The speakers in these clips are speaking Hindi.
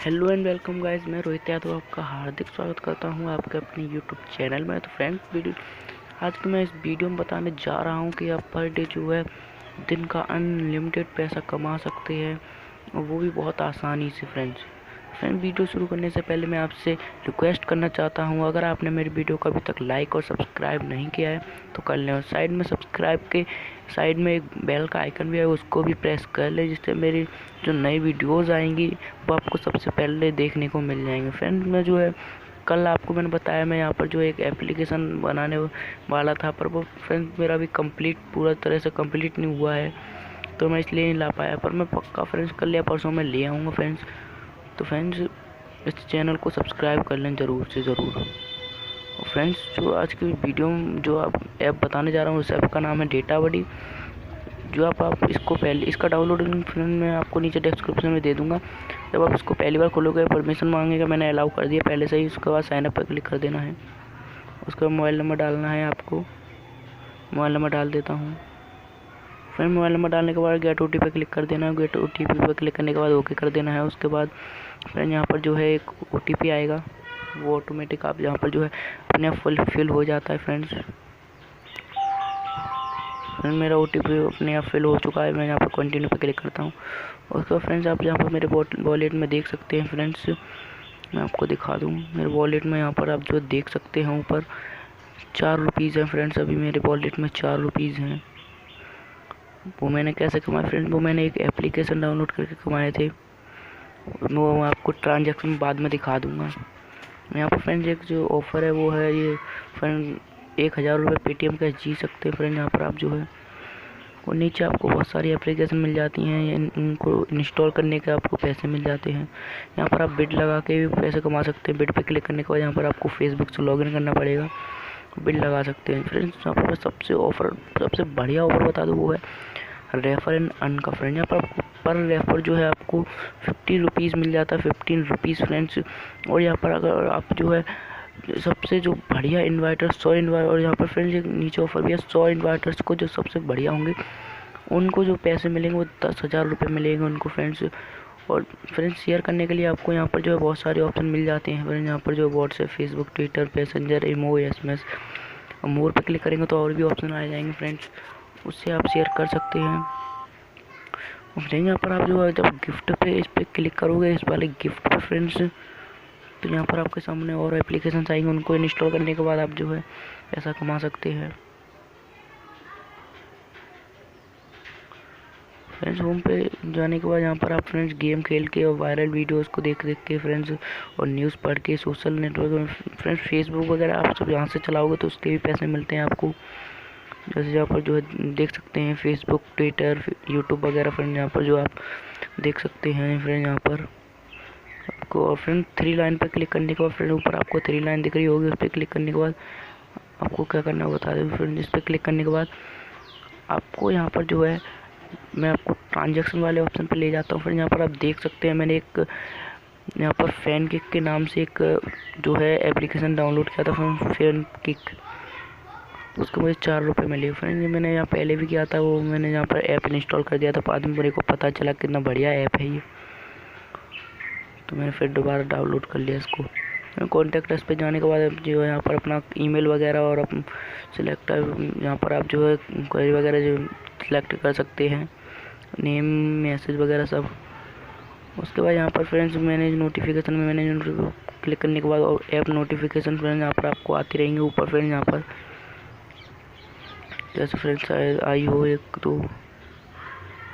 हेलो एंड वेलकम गाइस, मैं रोहित यादव आपका हार्दिक स्वागत करता हूं आपके अपने यूट्यूब चैनल में। तो फ्रेंड्स, आज की मैं इस वीडियो में बताने जा रहा हूं कि आप पर डे जो है दिन का अनलिमिटेड पैसा कमा सकते हैं, और वो भी बहुत आसानी से। फ्रेंड्स, वीडियो शुरू करने से पहले मैं आपसे रिक्वेस्ट करना चाहता हूं, अगर आपने मेरी वीडियो को अभी तक लाइक और सब्सक्राइब नहीं किया है तो कर लें, और साइड में सब्सक्राइब के साइड में एक बेल का आइकन भी है, उसको भी प्रेस कर लें, जिससे मेरी जो नई वीडियोस आएंगी वो आपको सबसे पहले देखने को मिल जाएंगे। फ्रेंड्स, मैं जो है कल आपको मैंने बताया, मैं यहाँ पर जो एक एप्लीकेशन बनाने वाला था, पर वो फ्रेंड्स मेरा भी पूरा तरह से कंप्लीट नहीं हुआ है, तो मैं इसलिए नहीं ला पाया। पर मैं पक्का फ्रेंड्स कल या परसों में ले आऊँगा फ्रेंड्स। तो फ्रेंड्स, इस चैनल को सब्सक्राइब कर लें ज़रूर से ज़रूर। और फ्रेंड्स, जो आज की वीडियो में जो आप ऐप बताने जा रहा हूँ, उस ऐप का नाम है डेटा बडी। जो आप इसको पहले इसका डाउनलोड फ्रेंड मैं आपको नीचे डिस्क्रिप्शन में दे दूँगा। जब आप इसको पहली बार खोलोगे, परमिशन मांगेगा, मैंने अलाउ कर दिया पहले से ही। उसके बाद साइन अप पर क्लिक कर देना है, उसका मोबाइल नंबर डालना है आपको। मोबाइल नंबर डाल देता हूँ फ्रेंड। मोबाइल नंबर डालने के बाद गेट OTP पे क्लिक कर देना है। गेट OTP पे क्लिक करने के बाद ओके कर देना है। उसके बाद फ्रेंड यहाँ पर जो है एक OTP आएगा, वो ऑटोमेटिक आप यहाँ पर जो है अपने आप फिल हो जाता है। फ्रेंड्स, मेरा OTP अपने आप फिल हो चुका है। मैं यहाँ पर कंटिन्यू पे क्लिक करता हूँ। उसके बाद फ्रेंड्स, आप यहाँ पर मेरे वॉलेट में देख सकते हैं। फ्रेंड्स, मैं आपको दिखा दूँ मेरे वॉलेट में, यहाँ पर आप जो देख सकते हैं ऊपर 4 रुपीज़ हैं। फ्रेंड्स, अभी मेरे वॉलेट में 4 रुपीज़ हैं। वो मैंने कैसे कमाए फ्रेंड्स, वो मैंने एक एप्लीकेशन डाउनलोड करके कमाए थे। वो मैं आपको ट्रांजैक्शन बाद में दिखा दूँगा। यहाँ पर फ्रेंड्स एक जो ऑफ़र है वो है ये फ्रेंड 1000 रुपये पेटीएम कैश जी सकते हैं। फ्रेंड, यहाँ पर आप जो है, और नीचे आपको बहुत सारी एप्लीकेशन मिल जाती हैं, इनको इंस्टॉल करने के आपको पैसे मिल जाते हैं। यहाँ पर आप बिड लगा के भी पैसे कमा सकते हैं। बिड पे क्लिक करने के बाद यहाँ पर आपको फेसबुक से लॉगिन करना पड़ेगा, बिड लगा सकते हैं। फ्रेंड्स, यहाँ पर सबसे बढ़िया ऑफर बता दूँ, वो है रेफर एंड अर्न का। फ्रेंड, यहाँ पर आपको पर रेफर जो है आपको 50 रुपीज़ मिल जाता है, 15 रुपीज़ फ्रेंड्स। और यहाँ पर अगर आप जो है सबसे जो बढ़िया इन्वाइटर 100 इन्वाइटर, और यहाँ पर फ्रेंड्स एक नीचे ऑफर भी है, 100 इन्वाइटर्स को जो सबसे बढ़िया होंगे उनको जो पैसे मिलेंगे वो 10,000 रुपये मिलेंगे उनको। फ्रेंड्स, और फ्रेंड्स शेयर करने के लिए आपको यहाँ पर जो है बहुत सारे ऑप्शन मिल जाते हैं। फ्रेंड्स, यहाँ पर जो व्हाट्सएप, फेसबुक, ट्विटर, मैसेंजर, इमो, SMS और मोर पे क्लिक करेंगे तो और भी ऑप्शन आ जाएंगे। फ्रेंड्स, उससे आप शेयर कर सकते हैं। और फ्रेंड्स, यहाँ पर आप जो है जब गिफ्ट पे इस पर क्लिक करोगे, इस वाले गिफ्ट पे फ्रेंड्स, तो यहाँ पर आपके सामने और एप्लीकेशन आएंगे, उनको इंस्टॉल करने के बाद आप जो है पैसा कमा सकते हैं। फ्रेंड्स, होम पे जाने के बाद यहाँ पर आप फ्रेंड्स गेम खेल के और वायरल वीडियोस को देख के फ्रेंड्स, और न्यूज़ पढ़ के, सोशल नेटवर्क में फ्रेंड्स फेसबुक वगैरह आप सब यहाँ से चलाओगे तो उसके भी पैसे मिलते हैं आपको। जैसे यहाँ पर जो है देख सकते हैं फेसबुक, ट्विटर, यूट्यूब वगैरह। फ्रेंड, यहाँ पर जो आप देख सकते हैं फ्रेंड, यहाँ पर आपको, और फ्रेंड 3 लाइन पर क्लिक करने के बाद फ्रेंड ऊपर आपको 3 लाइन दिख रही होगी, उस पर क्लिक करने के बाद आपको क्या करना है बता दें फ्रेंड। इस पर क्लिक करने के बाद आपको यहाँ पर जो है, मैं आपको ट्रांजैक्शन वाले ऑप्शन पे ले जाता हूँ। फ्रेंड, यहाँ पर आप देख सकते हैं मैंने एक यहाँ पर फैन किक के नाम से एक जो है एप्लीकेशन डाउनलोड किया था फ्रेंड, फैन किक। उसके मुझे 4 रुपये मिले। फ्रेंड, मैंने यहाँ पहले भी किया था, वो मैंने यहाँ पर ऐप इंस्टॉल कर दिया था, बाद में मेरे को पता चला कितना बढ़िया ऐप है ये, तो मैंने फिर दोबारा डाउनलोड कर लिया इसको। कॉन्टैक्ट अस पे जाने के बाद जो है यहाँ पर अपना ईमेल वगैरह और सिलेक्ट, यहाँ पर आप जो है क्वेरी वगैरह जो सिलेक्ट कर सकते हैं, नेम, मैसेज वगैरह सब। उसके बाद यहाँ पर फ्रेंड्स मैनेज नोटिफिकेशन में मैंने क्लिक करने के बाद और ऐप नोटिफिकेशन फ्रेंड्स यहाँ पर आपको आती रहेंगे ऊपर। फ्रेंड्स, यहाँ पर जैसे फ्रेंड्स आई हो एक तो,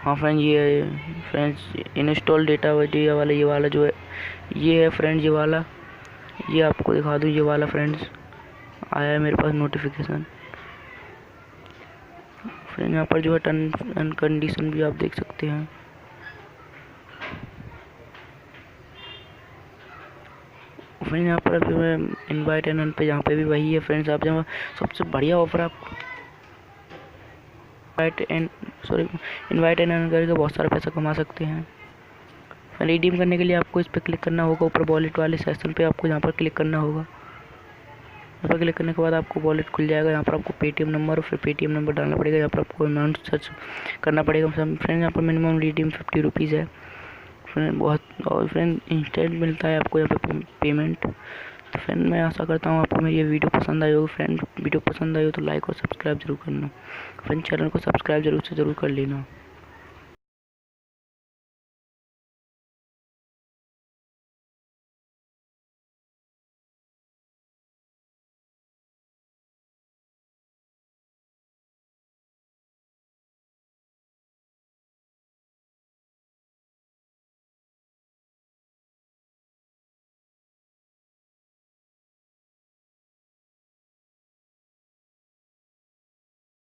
हाँ फ्रेंड ये फ्रेंड्स इंस्टॉल डेटा बडिया वाला, ये वाला जो है ये है फ्रेंड्स, ये वाला, ये आपको दिखा दूँ, ये वाला फ्रेंड्स आया है मेरे पास नोटिफिकेशन। फ्रेंड, यहाँ पर जो है टर्म एंड कंडीशन भी आप देख सकते हैं। फ्रेंड, यहाँ पर जो है इनवाइट एंड अर्न पे, यहाँ पे भी वही है फ्रेंड्स। आप जहाँ सबसे बढ़िया ऑफर आप इनवाइट एंड अर्न करके बहुत सारा पैसा कमा सकते हैं। रिडीम करने के लिए आपको इस पर क्लिक करना होगा, ऊपर वॉलेट वाले सेक्शन पे आपको यहाँ पर क्लिक करना होगा। यहाँ पर क्लिक करने के बाद आपको वॉलेट खुल जाएगा। यहाँ पर आपको पेटीएम नंबर और फिर पेटीएम नंबर डालना पड़ेगा। यहाँ पर आपको अमाउंट सर्च करना पड़ेगा। फ्रेंड्स, यहाँ पर मिनिमम रिडीम 50 रुपीज़ है। फ्रेंड इंस्टेंट मिलता है आपको यहाँ पे पेमेंट। तो फ्रेंड मैं आशा करता हूँ आपको मेरी ये वीडियो पसंद आई होगी। फ्रेंड वीडियो पसंद आई हो तो लाइक और सब्सक्राइब जरूर करना। फ्रेंड चैनल को सब्सक्राइब जरूर कर लेना।